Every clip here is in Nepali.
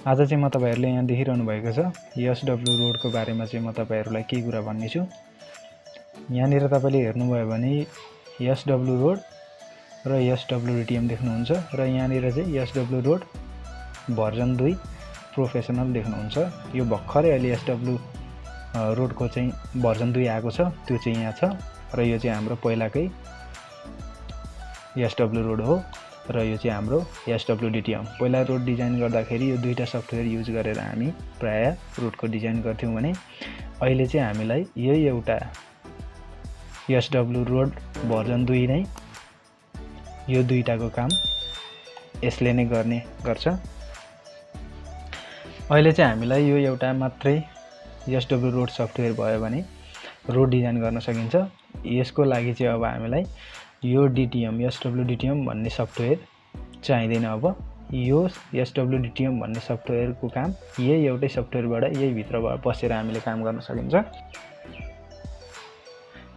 आज चाहिँ म तपाईहरुले यहाँ देखिरहनु भएको छ एसडब्ल्यू रोडको बारेमा चाहिँ म तपाईहरुलाई केही कुरा भन्ने छु। यहाँनिर तपाईले हेर्नुभयो भने एसडब्ल्यू रोड र एसडब्ल्यू डिटिएम देख्नुहुन्छ र यहाँनिर चाहिँ एसडब्ल्यू रोड भर्जन 2 प्रोफेसनल देख्नुहुन्छ। यो भर्खरै अहिले एसडब्ल्यू रोडको चाहिँ भर्जन 2 आएको छ, त्यो चाहिँ यहाँ छ र यो चाहिँ हाम्रो पहिलाकै एसडब्ल्यू रोड हो र यो चाहिँ हाम्रो एसडब्ल्यू डिटिएम। पहिला रोड डिजाइन गर्दाखेरि यो दुईटा सफ्टवेयर युज गरेर हामी प्राय रोडको डिजाइन गर्थ्यौं भने अहिले चाहिँ हामीलाई यो एउटा एसडब्ल्यू रोड भर्जन 2 नै यो दुईटाको काम यसले नै गर्ने गर्छ। अहिले चाहिँ हामीलाई यो एउटा मात्रै एसडब्ल्यू रोड सफ्टवेयर भयो भने रोड डिजाइन गर्न सकिन्छ। यसको लागि चाहिँ अब हामीलाई यो डिटिएम एसडब्ल्यू डिटिएम भन्ने सफ्टवेयर चाहिँदैन। अब यो एसडब्ल्यू डिटिएम भन्ने सफ्टवेयरको काम यही एउटै सफ्टवेयरबाट यही भित्रबाट बसेर हामीले काम गर्न सकिन्छ।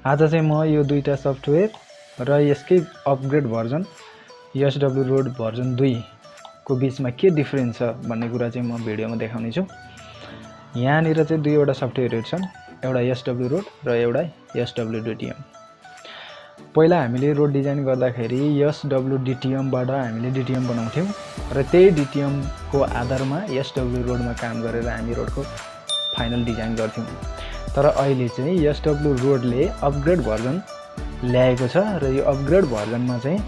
आज चाहिँ म यो दुईटा सफ्टवेयर र यसकै upgrade version SW road version 2 को बीचमा के डिफरेन्स छ भन्ने कुरा चाहिँ म भिडियोमा देखाउने छु। यहाँनिर चाहिँ दुईवटा सफ्टवेयरहरु छन्, एउटा एसडब्ल्यू रोड र एउटा एसडब्ल्यू डिटिएम। पहिला हामीले रोड डिजाइन गर्दाखेरि एसडब्ल्यू डिटिएम बाट हामीले डिटिएम बनाउँथ्यौं र त्यही डिटिएम को आधारमा एसडब्ल्यू रोडमा काम गरेर हामी रोडको फाइनल डिजाइन गर्थ्यौं। तर अहिले चाहिँ एसडब्ल्यू रोडले अपग्रेड भर्जन ल्याएको छ र यो अपग्रेड भर्जनमा चाहिँ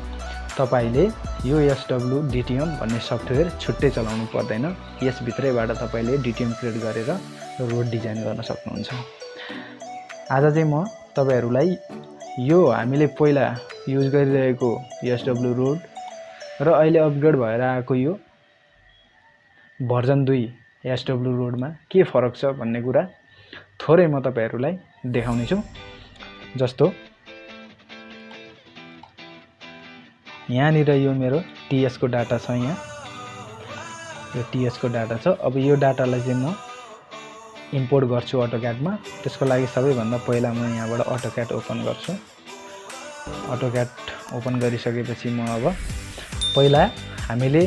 तपाईले यो एसडब्ल्यू डिटिएम भन्ने सफ्टवेयर छुट्टै चलाउनु पर्दैन। यस भित्रैबाट तपाईले डिटिएम क्रिएट गरेर रोड डिजाइन गर्न सक्नुहुन्छ। आज चाहिँ म तपाईहरुलाई यो हामीले पहिला युज गरिरहेको एसडब्ल्यू रोड र अहिले अपग्रेड भएर आएको यो भर्जन 2 एसडब्ल्यू रोडमा के फरक छ भन्ने कुरा थोरै म तपाईहरुलाई देखाउने छु। जस्तो यहाँनिर यो मेरो टीएस को डाटा छ, यहाँ यो टीएस को डाटा छ। अब यो डाटालाई चाहिँ म इम्पोर्ट गर्छु अटोक्याडमा। त्यसको लागि सबैभन्दा पहिला म यहाँबाट अटोक्याड ओपन गर्छु। अटोक्याड ओपन गरिसकेपछि म अब पहिला हामीले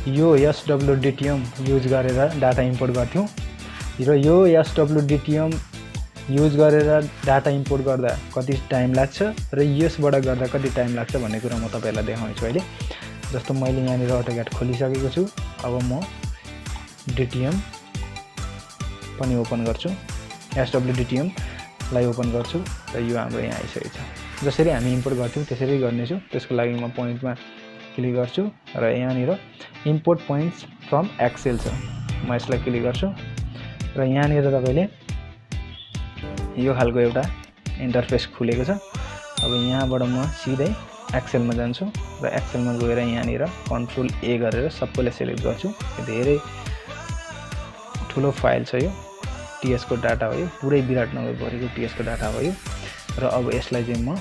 यो एसडब्ल्यू डिटिएम युज गरेर डाटा इम्पोर्ट गर्थ्यौं र यो एसडब्ल्यू डिटिएम युज गरेर डाटा इम्पोर्ट गर्दा कति टाइम लाग्छ र यसबाट गर्दा कति टाइम लाग्छ भन्ने कुरा म तपाईहरुलाई देखाउने छु अहिले। जस्तो मैले यहाँनिर अटोक्याड खोलिसकेको छु। अब म डिटिएम पनि ओपन गर्छु, एसडब्ल्यू डिटिएम लाई ओपन गर्छु र यो हाम्रो यहाँ आइसकेको छ। जसरी हामी इम्पोर्ट गर्थ्यौं त्यसरी गर्ने छु। त्यसको लागि म पोइन्टमा क्लिक गर्छु र यहाँनिर इम्पोर्ट पोइन्ट्स फ्रम एक्सेल छ, म यसलाई क्लिक गर्छु र यहाँनिर तपाईले यो खालको एउटा इन्टरफेस खुलेको छ। अब यहाँबाट म सिधै एक्सेलमा जान्छु र एक्सेलमा गएर यहाँनिर कन्ट्रोल ए गरेर सबैलाई सिलेक्ट गर्छु। धेरै ठुलो फाइल छ, यो टीएस को डाटा हो, यो पुरै विराटनगर भरिको टीएस को डाटा हो यो। र अब यसलाई चाहिँ म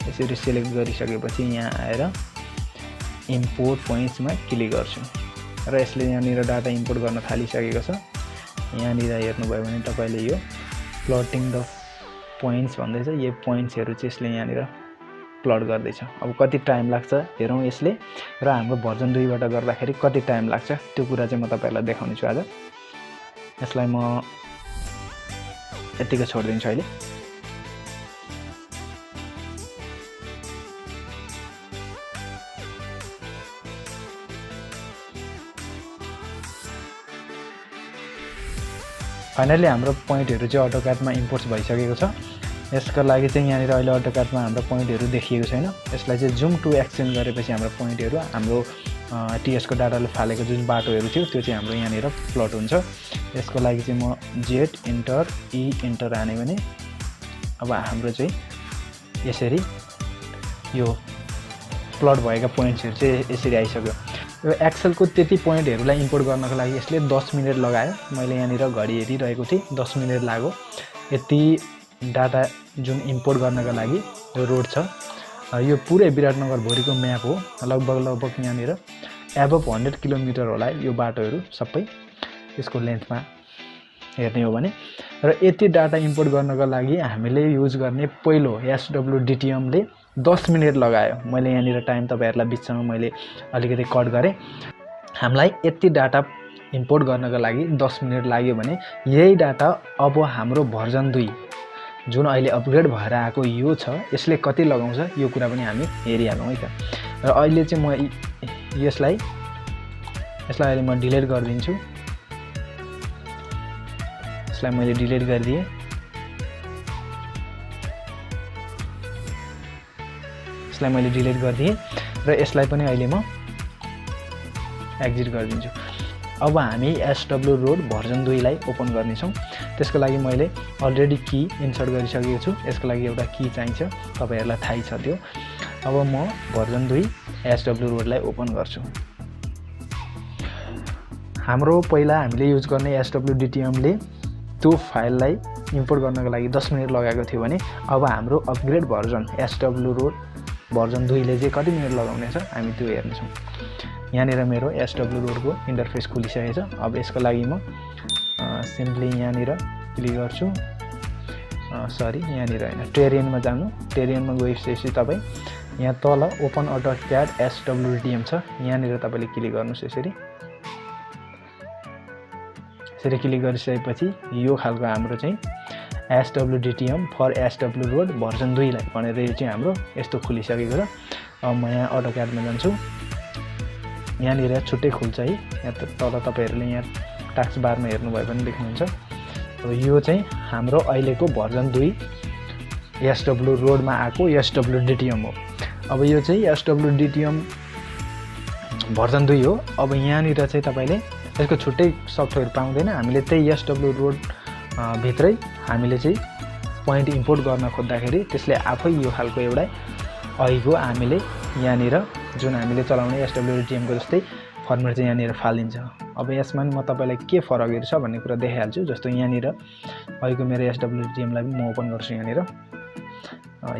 यसरी सिलेक्ट गरिसकेपछि यहाँ आएर इम्पोर्ट पोइन्ट्समा क्लिक गर्छु र यसले यहाँनिर डाटा इम्पोर्ट गर्न थालिसकेको छ। यहाँनिर हेर्नुभयो भने तपाईले यो प्लटिङ द पोइन्ट्स भन्दैछ, यो पोइन्ट्सहरु चाहिँ यसले यहाँनिर प्लट गर्दैछ। अब कति टाइम लाग्छ हेरौं यसले र हाम्रो भर्जन 2 बाट गर्दाखेरि कति टाइम लाग्छ त्यो कुरा चाहिँ म तपाईहरुलाई देखाउने छु आज। यसलाई म यतिकै छोड्दिन्छु अहिले। फाइनली हाम्रो पोइन्टहरु चाहिँ अटोक्याडमा इम्पोर्ट भइसकेको छ। यसका लागि चाहिँ यहाँनिर अहिले अटोक्याडमा हाम्रो पोइन्टहरु देखिएको छैन। यसलाई चाहिँ जुम टु एक्सटेन्ड गरेपछि हाम्रो पोइन्टहरु हाम्रो टीएस को डाटाले फालेको जुन बाटोहरु थियो त्यो चाहिँ हाम्रो यहाँनिर प्लट हुन्छ। यसको लागि चाहिँ म जेड इन्टर ई इन्टर हाने भने अब हाम्रो चाहिँ यसरी यो प्लट भएका पोइन्ट्सहरु चाहिँ यसरी आइसक्यो। यो एक्सेल को त्यति पोइन्टहरुलाई इम्पोर्ट गर्नको लागि यसले 10 मिनेट लगायो। मैले यहाँनिर घडी हेरिरहेको थिएँ, 10 मिनेट लाग्यो यति डाटा जुन इम्पोर्ट गर्नका लागि। यो रोड छ, यो पुरै विराटनगर भरिको म्याप हो। लगभग यहाँनिर एबभ 100 किलोमिटर होला यो बाटोहरु सबै यसको लेन्थमा हेर्ने हो भने। र यति डाटा इम्पोर्ट गर्नका लागि हामीले युज गर्ने पहिलो एसडब्ल्यू डिटिएम ले 10 मिनेट लगायो। मैले यहाँनिर टाइम तपाईहरुलाई बिचमा मैले अलिकति कट गरे। हामीलाई यति डाटा इम्पोर्ट गर्नको लागि 10 मिनेट लाग्यो भने यही डाटा अब हाम्रो भर्जन 2 जुन अहिले अपग्रेड भएर आएको यो छ यसले कति लगाउँछ यो कुरा पनि हामी हेरिहालौँ है त। र अहिले चाहिँ म यसलाई अहिले म डिलिट गरिदिन्छु। यसलाई मैले डिलिट गरिदिएँ। र यसलाई पनि अहिले म एक्जिट गरिदिन्छु। अब हामी SW रोड भर्जन 2 लाई ओपन गर्नेछौँ। त्यसको लागि मैले अलरेडी की इन्सर्ट गरिसकेको छु। यसको लागि एउटा की चाहिन्छ, तपाईहरुलाई थाहै छ त्यो। अब म भर्जन 2 SW रोडलाई ओपन गर्छु। हाम्रो पहिला हामीले युज गर्ने SWDTM ले त्यो फाइललाई इम्पोर्ट गर्नको लागि 10 मिनेट लगाएको थियो भने अब हाम्रो upgrade version SW road version 2 ले चाहिँ कति मिनेट लगाउने छ हामी त्यो हेर्नेछौँ। यहाँनिर मेरो SW रोडको इन्टरफेस खुलिसकेको छ। अब यसको लागि म सिम्पली यहाँनिर क्लिक गर्छु। सरी यहाँनिर हैन, टेरियनमा जानु। टेरियनमा गएपछि तपाई यहाँ तल ओपन अटोक्याड SWDTM छ, यहाँनिर तपाईले क्लिक गर्नुस्। यसरी क्लिक गरिसकेपछि यो खालको हाम्रो चाहिँ SWDTM for SW road version 2 लाई भनेर यो चाहिँ हाम्रो यस्तो खुलिसकेको छ। अब म यहाँ अटोक्याडमा जान्छु। यहाँनिर छुट्टै खुल्छ है, यहाँ तल तपाईहरुले यहाँ टास्क बारमा हेर्नुभयो भने देख्नुहुन्छ। अब यो चाहिँ हाम्रो अहिलेको भर्जन 2 SW रोडमा आएको SWDTM हो। अब यो चाहिँ SWDTM भर्जन 2 हो। अब यहाँनिर चाहिँ तपाईले यसको छुट्टै सफ्टवेयर पाउँदैन। हामीले त्यही SW रोड भित्रै हामीले चाहिँ पोइन्ट इम्पोर्ट गर्न खोज्दाखेरि त्यसले आफै यो खालको एउटा अहिलेको हामीले यहाँनिर जुन हामीले चलाउने SWDTM को जस्तै फर्मेट चाहिँ यहाँनिर फालिदिन्छ। अब यसमा म तपाईलाई के फरकहरु छ भन्ने कुरा देखाइहाल्छु। जस्तो यहाँनिर अहिलेको मेरो SWDTM लाई म ओपन गर्छु। यहाँनिर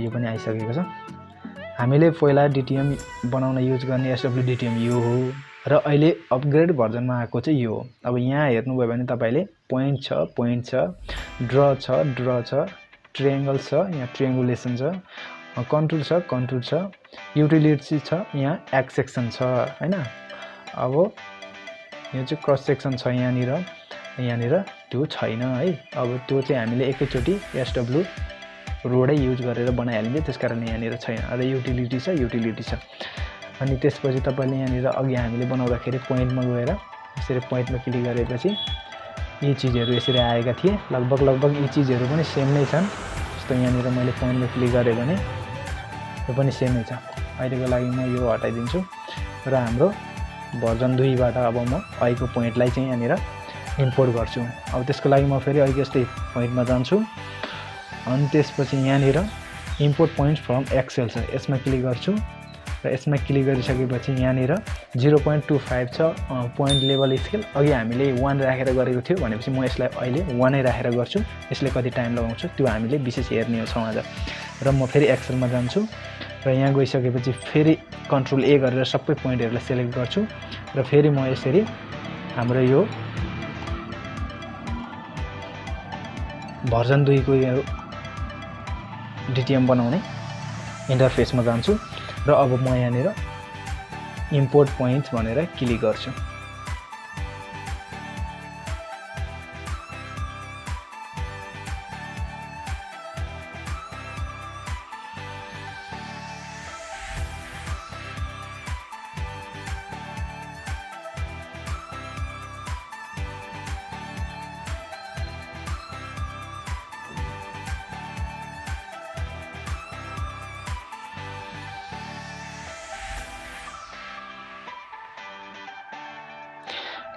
यो पनि आइसकेको छ। हामीले पहिला DTM बनाउन युज गर्ने SWDTM यो हो र अहिले अपग्रेड भर्जनमा आएको चाहिँ यो हो। अब यहाँ हेर्नुभयो भने तपाईले पोइन्ट छ, ड्र छ, ट्रायंगल छ, यहाँ ट्रायंगुलेसन छ, कन्टुर छ, युटिलिटी छ, यहाँ एक्स सेक्सन छ हैन। अब यो चाहिँ क्रस सेक्सन छ यहाँनिर त्यो छैन है। अब त्यो चाहिँ हामीले एकैचोटी SW रोडै युज गरेर बनाइहालिन्छ, त्यसकारण यहाँनिर छैन। र युटिलिटी छ। अनि त्यसपछि तपाईले यहाँनिर अघि हामीले बनाउँदाखेरि पोइन्टमा गएर यसरी पोइन्टमा क्लिक गरेपछि यी चीजहरु यसरी आएका थिए। लगभग यी चीजहरु पनि सेम नै छन्। जस्तो यहाँनिर मैले पोइन्टमा क्लिक गरे भने यो पनि सेमै छ। अहिलेको लागि म यो हटाइदिन्छु र हाम्रो भर्जन 2 बाट अब म अहिलेको पोइन्टलाई चाहिँ यहाँनिर इम्पोर्ट गर्छु। अब त्यसको लागि म फेरि अघि जस्तै पोइन्टमा जान्छु। अनि त्यसपछि यहाँनिर इम्पोर्ट पोइन्ट्स फ्रम एक्सेल छ, यसमा क्लिक गर्छु। र यसमा क्लिक गरिसकेपछि यहाँनिर 0.25 छ पोइन्ट लेभल स्केल। अघि हामीले 1 राखेर गरेको थियो भनेपछि म यसलाई अहिले 1 नै राखेर गर्छु। यसले कति टाइम लगाउँछ त्यो हामीले विशेष हेर्ने छौं आज। र म फेरि एक्सेलमा जान्छु र यहाँ गइसकेपछि फेरि कन्ट्रोल A गरेर सबै पोइन्टहरुलाई सिलेक्ट गर्छु र फेरि म यसरी हाम्रो यो भर्जन 2 को यो DTM बनाउने इन्टरफेसमा जान्छु र अब म यहाँनिर इम्पोर्ट पोइन्ट्स भनेर क्लिक गर्छु।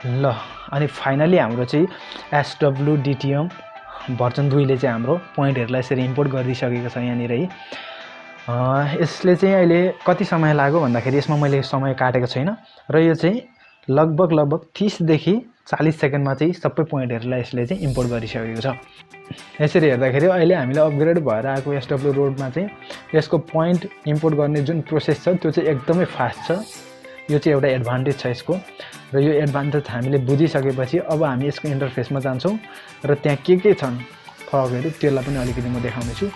ल अनि फाइनली हाम्रो चाहिँ SWDTM भर्जन 2 ले चाहिँ हाम्रो पोइन्टहरुलाई यसरी इम्पोर्ट गरिसकेको छ यहाँनिर है। यसले चाहिँ अहिले कति समय लाग्यो भन्दाखेरि यसमा मैले समय काटेको छैन र यो चाहिँ लगभग 30 देखि 40 सेकेन्डमा चाहिँ सबै पोइन्टहरुलाई यसले चाहिँ इम्पोर्ट गरिसकेको छ। यसरी हेर्दाखेरि अहिले हामीले अपग्रेड भएर आएको SW रोडमा चाहिँ यसको पोइन्ट इम्पोर्ट गर्ने जुन प्रोसेस छ त्यो चाहिँ एकदमै फास्ट छ। यो चाहिँ एउटा एडभान्टेज छ यसको र यो एडभान्टेज हामीले बुझिसकेपछि अब हामी यसको इन्टरफेसमा जान्छौं र त्यहाँ के छन् फरकहरु त्यसलाई पनि अलिकति म देखाउने छु।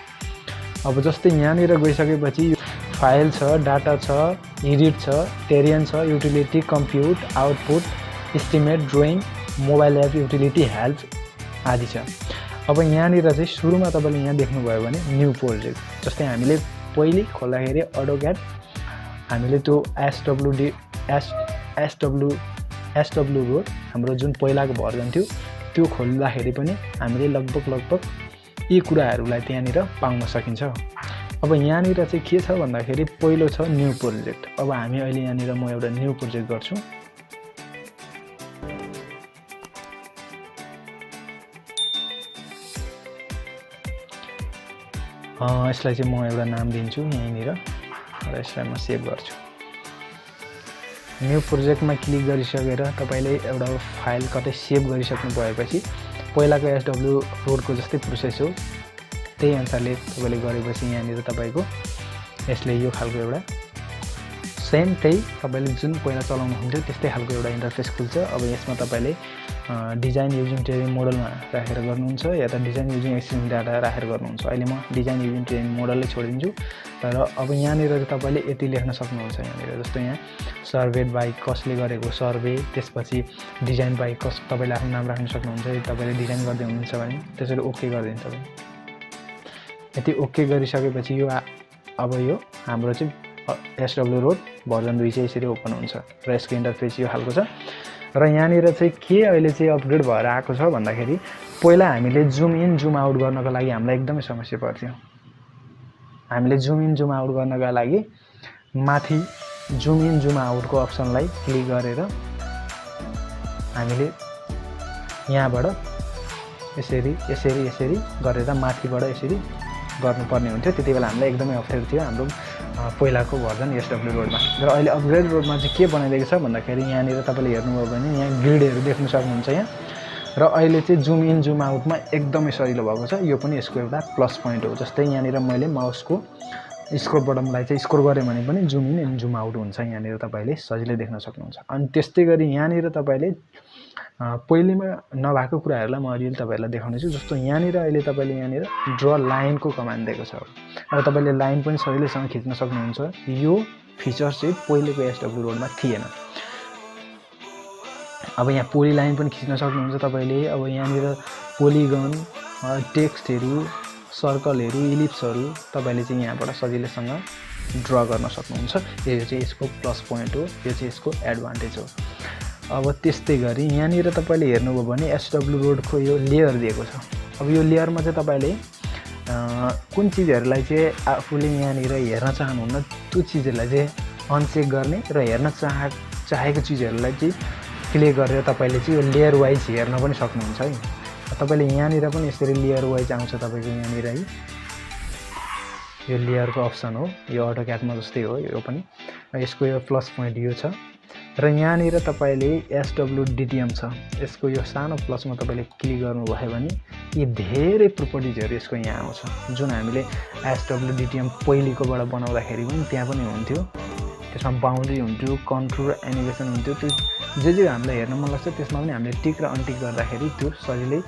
अब जस्तै यहाँनिर गइसकेपछि फाइल छ, डाटा छ, एडिट छ, टेरियन छ, utility, कम्प्युट, output, estimate, drying, mobile app utility help आदि छ। अब यहाँनिर चाहिँ सुरुमा तपाईँले यहाँ देख्नुभयो भने न्यू प्रोजेक्ट, जस्तै हामीले पहिले खोल्दाखेरि अटोक्याड हामीले त्यो एसडब्लु रोड हाम्रो जुन पहिलाको भर्जन थियो त्यो खोल्दाखेरि पनि हामीले लगभग यी कुराहरूलाई त्यहाँनिर पाउन सकिन्छ। अब यहाँनिर चाहिँ के छ भन्दाखेरि पहिलो छ न्यू प्रोजेक्ट। अब हामी अहिले यहाँनिर म एउटा न्यू प्रोजेक्ट गर्छु। यसलाई चाहिँ म एउटा नाम दिन्छु यहीँनिर र यसलाई म सेभ गर्छु। न्यू प्रोजेक्टमा क्लिक गरिसकेर तपाईँले एउटा फाइल कतै सेभ गरिसक्नु भएपछि पहिलाको एसडब्लु रोडको जस्तै प्रोसेस हो, त्यही अनुसारले तपाईँले गरेपछि यहाँनिर तपाईँको यसले यो खालको एउटा सेम त्यही तपाईँले जुन पहिला चलाउनुहुन्थ्यो त्यस्तै खालको एउटा इन्टरफेस खुल्छ। अब यसमा तपाईँले डिजाइन युजिङ ट्रेनिङ मोडलमा राखेर गर्नुहुन्छ या त डिजाइन युजिङ एक्सट्रिम डाटा राखेर गर्नुहुन्छ। अहिले म डिजाइन युजिङ ट्रेनिङ मोडलै छोडिदिन्छु। तर अब यहाँनिर चाहिँ तपाईँले यति लेख्न सक्नुहुन्छ। यहाँनिर जस्तो यहाँ सर्भे बाई कसले गरेको सर्भे, त्यसपछि डिजाइन बाई कस तपाईँले आफ्नो नाम राख्न सक्नुहुन्छ। यदि तपाईँले डिजाइन गर्दै हुनुहुन्छ भने त्यसरी ओके गरिदिनु। तपाईँ यति ओके गरिसकेपछि यो अब यो हाम्रो चाहिँ एसडब्लु रोड भर्जन 2 चाहिँ यसरी ओपन हुन्छ र यसको इन्टरफेस यो खालको छ। र यहाँनिर चाहिँ के अहिले चाहिँ अपग्रेड भएर आएको छ भन्दाखेरि पहिला हामीले जुम इन जुम आउट गर्नको लागि हामीलाई एकदमै समस्या पर्थ्यो। हामीले जुम इन जुम आउट गर्नका लागि माथि जुम इन जुम आउटको अप्सनलाई क्लिक गरेर हामीले यहाँबाट यसरी गरेर माथिबाट यसरी गर्नुपर्ने हुन्थ्यो। त्यति बेला हामीलाई एकदमै अप्ठ्यारो थियो हाम्रो पहिलाको भर्जन एसडब्लु रोडमा। र अहिले अपग्रेड रोडमा चाहिँ के बनाइदिएको छ भन्दाखेरि यहाँनिर तपाईँले हेर्नुभयो भने यहाँ ग्रिडहरू देख्न सक्नुहुन्छ यहाँ। र अहिले चाहिँ जुम इन जुम आउटमा एकदमै सजिलो भएको छ। यो पनि यसको एउटा प्लस पोइन्ट हो। जस्तै यहाँनिर मैले माउसको स्क्रोल बटनलाई चाहिँ स्क्रोल गरेँ भने पनि zoom in and zoom out हुन्छ। यहाँनिर तपाईँले सजिलै देख्न सक्नुहुन्छ। अनि त्यस्तै गरी यहाँनिर तपाईँले पहिलेमा नभएको कुराहरूलाई म अलिअलि तपाईँहरूलाई देखाउनेछु। जस्तो यहाँनिर अहिले तपाईँले यहाँनिर ड्र लाइनको कमान्ड दिएको छ र तपाईँले लाइन पनि सजिलैसँग खिच्न सक्नुहुन्छ। यो फिचर चाहिँ पहिलेको एसडब्लु रोडमा थिएन। अब यहाँ पोली लाइन पनि खिच्न सक्नुहुन्छ तपाईँले। अब यहाँनिर पोलिगन, टेक्स्टहरू, सर्कलहरू, इलिप्सहरू तपाईँले चाहिँ यहाँबाट सजिलैसँग ड्र गर्न सक्नुहुन्छ। यो चाहिँ यसको प्लस पोइन्ट हो, यो चाहिँ यसको एडभान्टेज हो। अब त्यस्तै गरी यहाँनिर तपाईँले हेर्नुभयो भने एसडब्लु रोडको यो लेयर दिएको छ। अब यो लेयरमा चाहिँ तपाईँले कुन चिजहरूलाई चाहिँ आफूले यहाँनिर हेर्न चाहनुहुन्न त्यो चिजहरूलाई चाहिँ अनचेक गर्ने र हेर्न चाहेको चिजहरूलाई चाहिँ क्लिक गरेर तपाईँले चाहिँ यो लेयर वाइज हेर्न पनि सक्नुहुन्छ है। तपाईँले यहाँनिर पनि यसरी लेयर वाइज आउँछ तपाईँको यहाँनिर है। यो लेयरको अप्सन हो, यो अटोक्याडमा जस्तै हो यो पनि। यसको यो प्लस पोइन्ट यो छ। र यहाँनिर तपाईँले एसडब्लु डिटिएम छ, यसको यो सानो प्लसमा तपाईँले क्लिक गर्नुभयो भने यी धेरै प्रोपर्टिजहरू यसको यहाँ आउँछ। जुन हामीले एसडब्लु डिटिएम पहिलेकोबाट बनाउँदाखेरि पनि त्यहाँ पनि हुन्थ्यो। त्यसमा बाउन्ड्री हुन्थ्यो, कन्ट्रोल, एनिमेसन हुन्थ्यो। त्यो जे हामीलाई हेर्न मन लाग्छ त्यसमा पनि हामीले टिक र अनटिक गर्दाखेरि त्यो सजिलै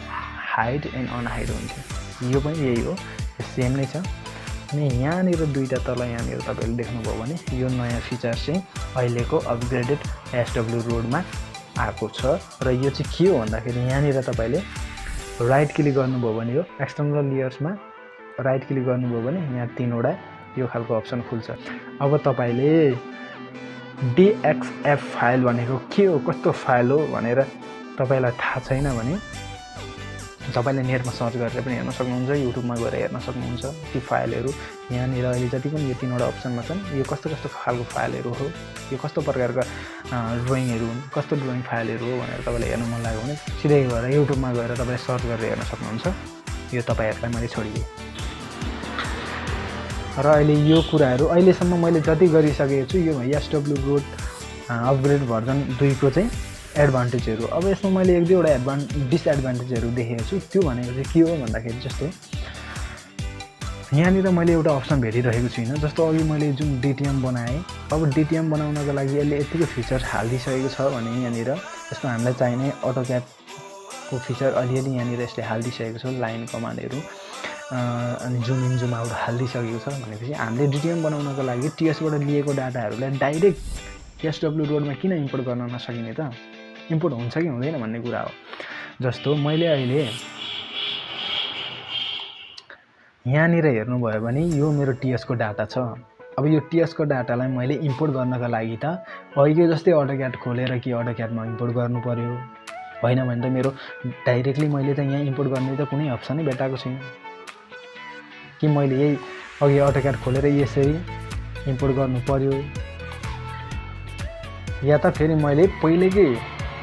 हाइड एन्ड अनहाइड हुन्थ्यो। यो पनि यही हो, सेम नै छ। अनि यहाँनिर दुईवटा तल यहाँनिर तपाईँले देख्नुभयो भने यो नयाँ फिचर चाहिँ अहिलेको अपग्रेडेड एसडब्लु रोडमा आएको छ। र यो चाहिँ के हो भन्दाखेरि यहाँनिर तपाईँले राइट क्लिक गर्नुभयो भने यो एक्सटर्नल लेयर्समा राइट क्लिक गर्नुभयो भने यहाँ 3वटा यो खालको अप्सन खुल्छ। अब तपाईँले DXF फाइल भनेको के हो, कस्तो फाइल हो भनेर तपाईँलाई थाहा छैन भने तपाईँले नेटमा सर्च गरेर पनि हेर्न सक्नुहुन्छ, युट्युबमा गएर हेर्न सक्नुहुन्छ। ती फाइलहरू यहाँनिर अहिले जति पनि यो 3वटा अप्सनमा छन् यो कस्तो खालको फाइलहरू हो, यो कस्तो प्रकारका ड्रइङहरू हुन्, कस्तो ड्रइङ फाइलहरू हो भनेर तपाईँलाई हेर्नु मन लाग्यो भने सिधै गएर युट्युबमा गएर तपाईँले सर्च गरेर हेर्न सक्नुहुन्छ। यो तपाईँहरूलाई मैले छोडिदिएँ। र अहिले यो कुराहरू अहिलेसम्म मैले जति गरिसकेको छु यो एसडब्लु रोड अपग्रेड भर्जन 2 को चाहिँ एडभान्टेजहरू। अब यसमा मैले 1-2वटा डिसएडभान्टेजहरू देखेको छु। त्यो भनेको चाहिँ के हो भन्दाखेरि जस्तो यहाँनिर मैले एउटा अप्सन भेटिरहेको छुइनँ। जस्तो अघि मैले जुन डिटिएम बनाएँ, अब डिटिएम बनाउनको लागि यसले यतिको फिचर हालिदिइसकेको छ भने यहाँनिर जस्तो हामीलाई चाहिने अटोक्याडको फिचर अलिअलि यहाँनिर यसले हालिदिइसकेको छ, लाइन कमान्डहरू अनि जुम इन जुम आउट हालिदिइसकेको छ भनेपछि हामीले डिटिएम बनाउनको लागि टिएसबाट लिएको डाटाहरूलाई डाइरेक्ट एसडब्लु रोडमा किन इम्पोर्ट गर्न नसकिने त? इम्पोर्ट हुन्छ कि हुँदैन भन्ने कुरा हो। जस्तो मैले अहिले यहाँनिर हेर्नुभयो भने यो मेरो टीएसको डाटा छ। अब यो टीएसको डाटालाई मैले इम्पोर्ट गर्नका लागि त अहिले जस्तै अटोक्याड खोलेर कि अटोक्याडमा इम्पोर्ट गर्नु पर्यो, होइन भने त मेरो डाइरेक्टली मैले त यहाँ इम्पोर्ट गर्ने त कुनै अप्सनै भेटाएको छैन कि मैले यही अघि अटोक्याड खोलेर यसरी इम्पोर्ट गर्नु पर्यो, या त फेरि मैले पहिलेकै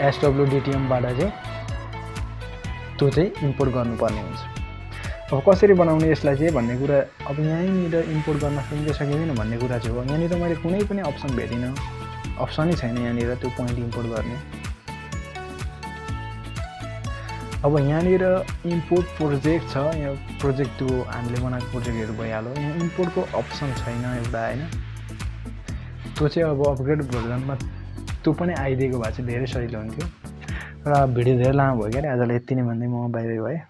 SWDTM-बाट चाहिँ त्यो चाहिँ इम्पोर्ट गर्नुपर्ने हुन्छ। अब कसरी बनाउने यसलाई चाहिँ भन्ने कुरा, अब यहीँनिर इम्पोर्ट गर्न सकिन्छ सकिँदैन भन्ने कुरा चाहिँ हो। यहाँनिर मैले कुनै पनि अप्सन भेटिनँ, अप्सनै छैन यहाँनिर त्यो पोइन्ट इम्पोर्ट गर्ने। अब यहाँनिर इम्पोर्ट प्रोजेक्ट छ, यहाँ प्रोजेक्ट त्यो हामीले बनाएको प्रोजेक्टहरू भइहाल्यो। यहाँ इम्पोर्टको अप्सन छैन एउटा, होइन। त्यो चाहिँ अब अपग्रेड भर्जनमा त्यो पनि आइदिएको भए चाहिँ धेरै सजिलो हुन्थ्यो। र भिडियो धेरै लामो भयो क्या, आजलाई यति नै भन्दै म बाहिर भएँ।